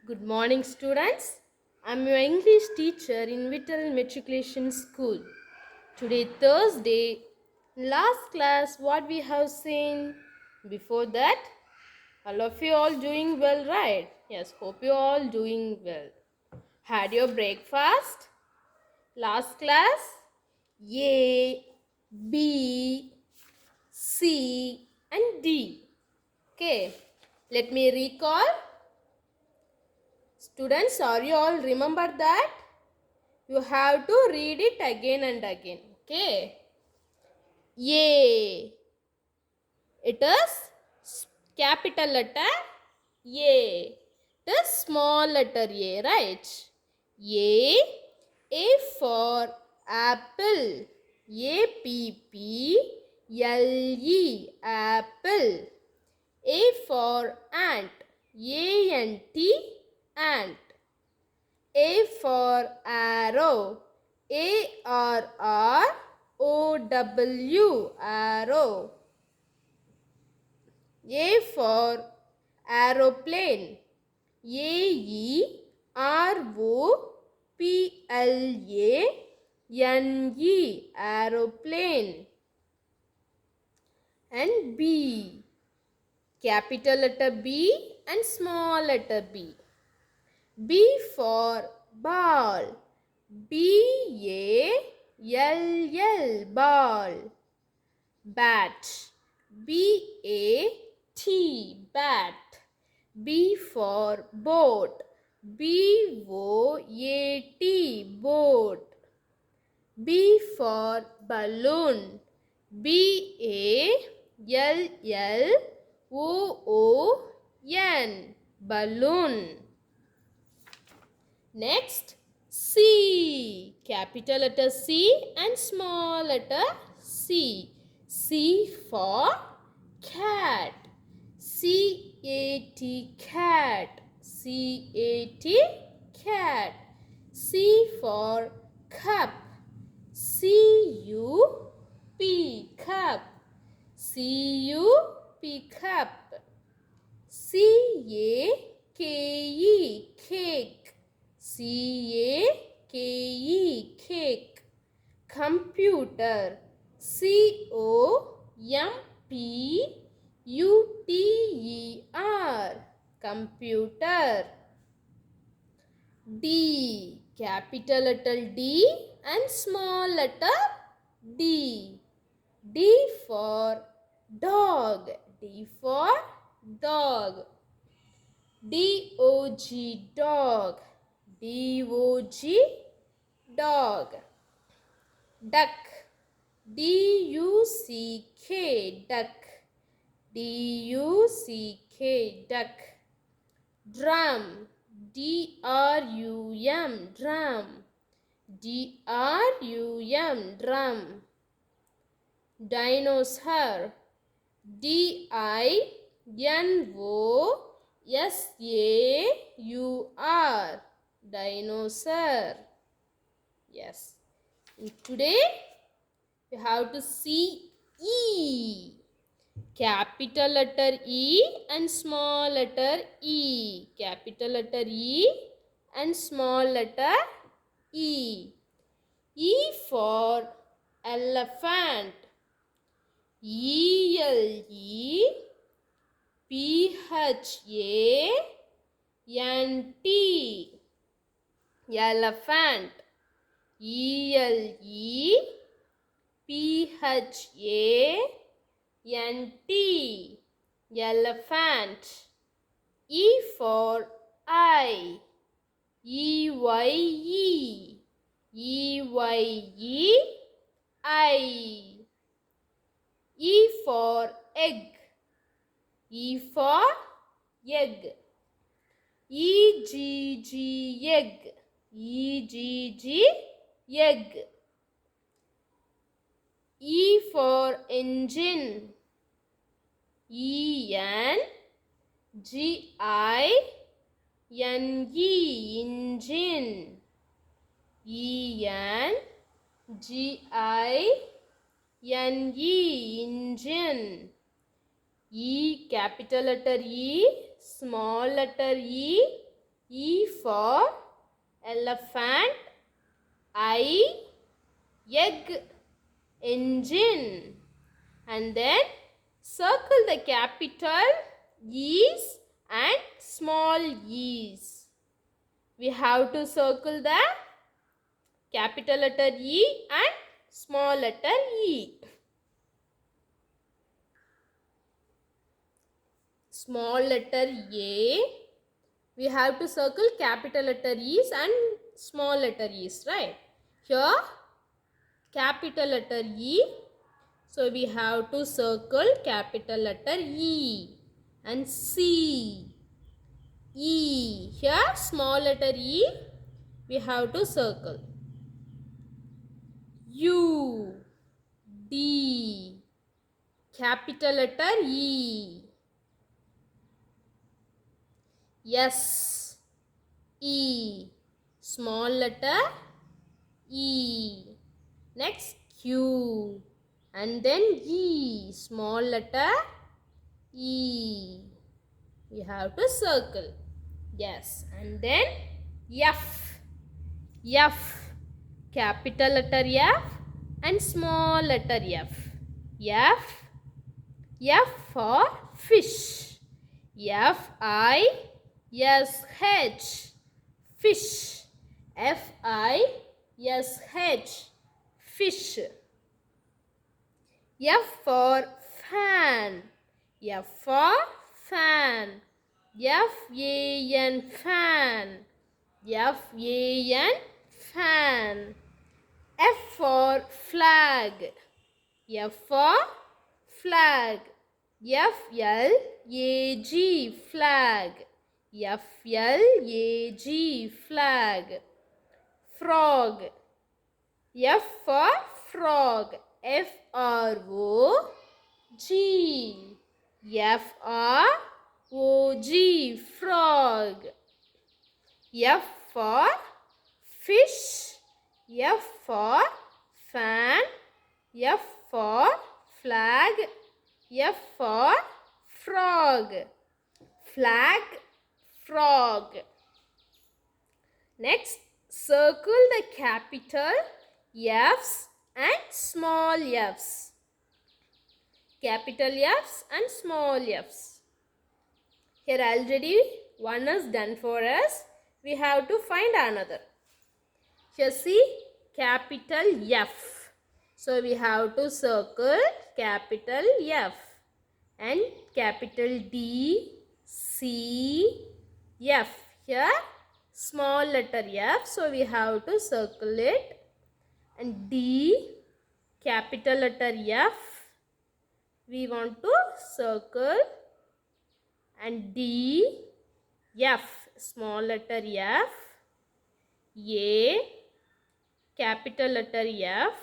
Good morning, students. I'm your English teacher in Vittal Matriculation School. Today, Thursday, last class, what we have seen. Before that, all of you all doing well, right? Yes, hope you all doing well. Had your breakfast? Last class, A, B, C, and D. Okay, let me recall. Students, are you all remember that? You have to read it again and again. Okay. A. It is capital letter A. It is small letter A, right? A. A for apple. APPLE. Apple. A for ant. ANT. Ant. A for arrow. ARROW. Arrow. A for aeroplane. AEROPLANE. Aeroplane. And B. Capital letter B and small letter B. B for ball. BALL. Ball. Bat. BAT. Bat. B for boat. BOAT. Boat. B for balloon. BALLOON. Balloon. Next, C. Capital letter C and small letter C. C for cat. CAT. Cat. CAT. Cat. C for cup. CUP. Cup. CUP. Cup. CAKE. Cake. CAKE. Cake. Computer. COMPUTER. Computer. D. Capital letter D and small letter D. D for dog. D for dog. DOG. Dog. DOG. Dog. Duck. DUCK. Duck. DUCK. Duck. Drum. DRUM. Drum. DRUM. Drum. Dinosaur. DINOSAUR. Dinosaur. Yes. And today you have to see E. Capital letter E and small letter E. Capital letter E and small letter E. E for elephant. ELEPHANT. Elephant. ELEPHANT. Elephant. E for eye. EYE. EYE. Eye. E for egg. E for egg. EGG. Egg. EGG. Egg. E for engine. ENGINE. Engine. Engine. E capital letter E, small letter E, E for elephant. I, egg, engine. And then circle the capital E's and small e's. We have to circle the capital letter E and small letter E. Small letter A, we have to circle capital letter E's and small letter E's, right? Here, capital letter E, so we have to circle capital letter E and C. E, here small letter E, we have to circle. U, D, capital letter E. S, E, small letter E. Next Q and then E, small letter E. We have to circle. Yes, and then F. F, capital letter F and small letter F. F, F for fish. F-I-S-H, fish. F-I-S-H, fish. F for fan. F for fan. F-A-N, fan. F-A-N, fan. F for flag. F for flag. F-L-A-G, flag. F-L-A-G, flag. Frog. F for frog. F-R-O-G. F-R-O-G, frog. F for fish. F for fan. F for flag. F for frog. Flag, frog. Next, circle the capital F's and small f's. Capital F's and small f's. Here already one is done for us. We have to find another. Here see capital F. So we have to circle capital F and capital D, C, F. Here small letter F. So we have to circle it. And D, capital letter F. We want to circle. And D, F, small letter F. A, capital letter F.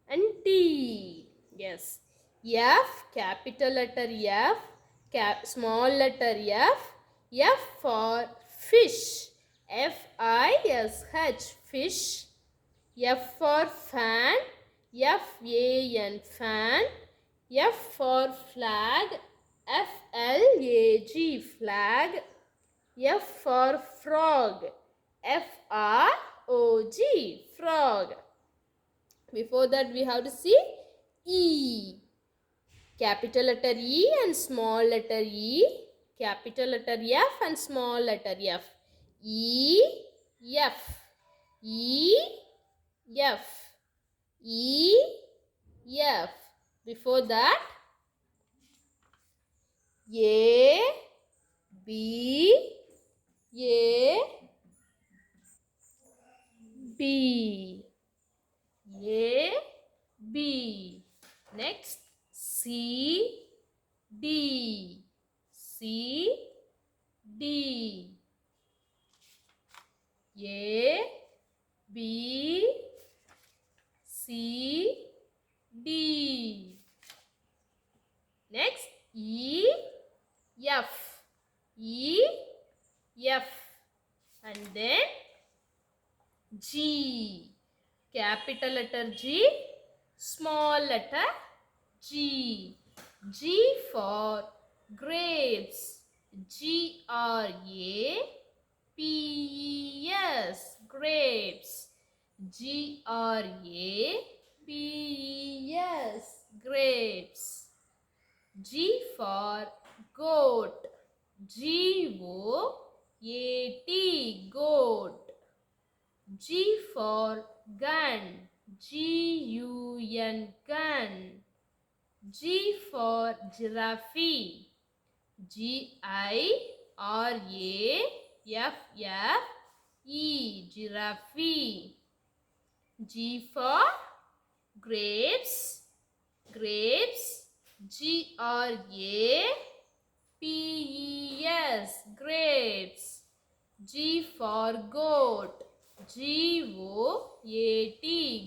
And T. Yes. F, capital letter F, small letter F. F for fish. F-I-S-H, fish. F for fan. F-A-N, fan. F for flag. F-L-A-G, flag. F for frog. F-R-O-G, frog. Before that we have to see E. Capital letter E and small letter E. Capital letter F and small letter F. E, F. E, F. E, F. Before that A, B, A, B. A, B. Next C, D. C, D. A, B, C, D. Next E, F. E, F. And then G. Capital letter G, small letter G. G for grapes. Grapes, grapes. Grapes, grapes. G for goat. Goat, goat. G for gun. Gun, gun. G for giraffe. Giraffe, giraffe. G for grapes, grapes. Grapes. G for goat.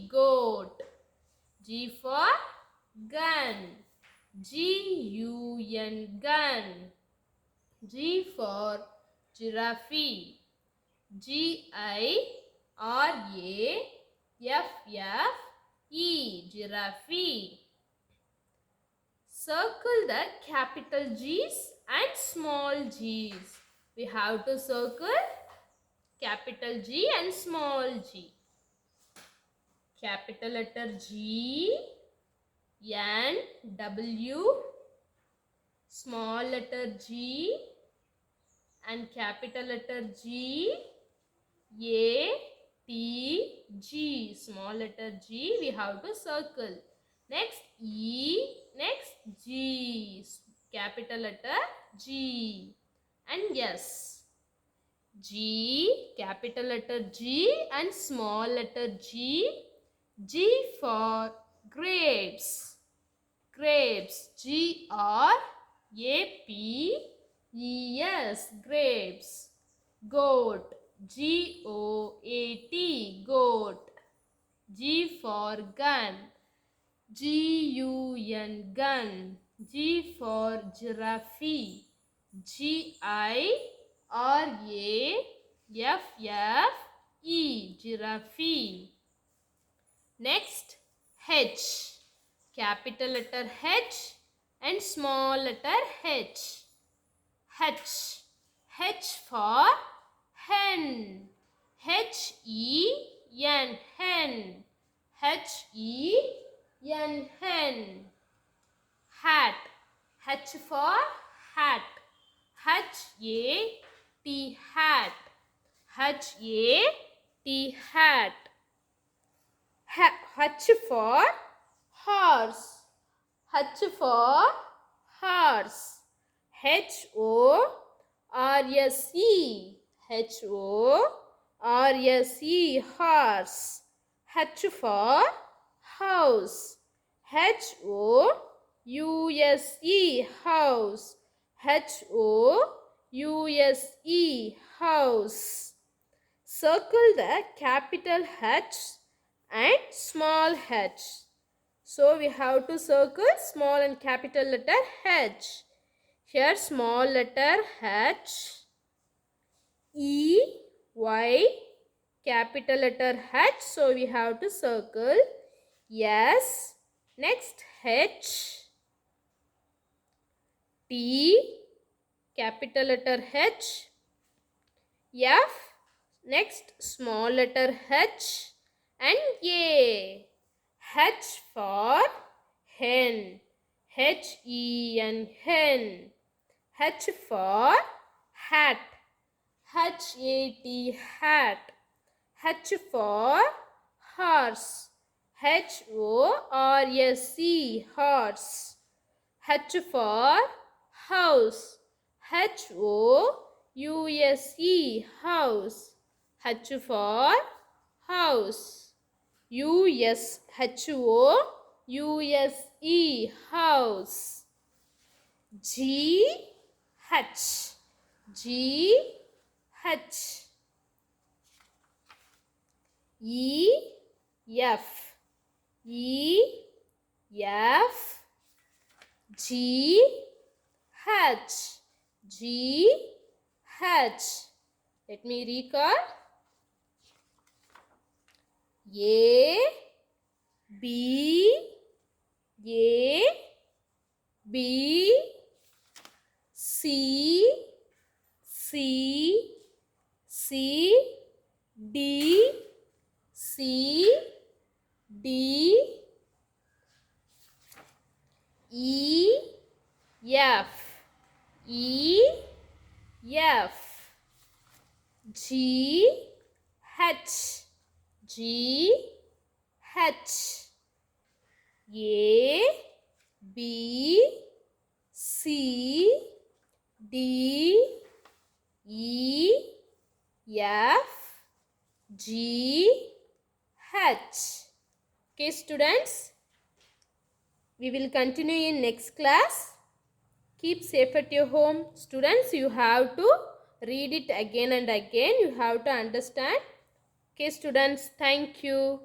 Goat. G for gun. Gun. G for giraffe. Giraffe. Circle the capital G's and small g's. We have to circle capital G and small g. Capital letter G, N, W, small letter G and capital letter G, A, T, G. Small letter G we have to circle. Next E, next G. Capital letter G and S. G, capital letter G and small letter G. G for grapes. Grapes. Grapes. Grapes. Goat. Goat. Goat. G for gun. Gun. G for giraffe. Giraffe. Next H. Capital letter H and small letter H. H for hen. Hen. Hen. Hen. Hat. H for hat. Hat. Hat. H for horse. H for horse. Horse. Horse. H for house. House. House. Circle the capital H and small h. So we have to circle small and capital letter H. Here small letter H, E, Y, capital letter H. So we have to circle S. Next H, T, capital letter H, F. Next small letter H and A. H for hen. Hen. H for hat. Hat. H for horse. Horse. H for house. House. H for house. House. G H. E F. G H. Let me recall. A B C C D E F G H A B C D E F G H. Okay, students, we will continue in next class. Keep safe at your home. Students, you have to read it again and again. You have to understand. Okay, students, thank you.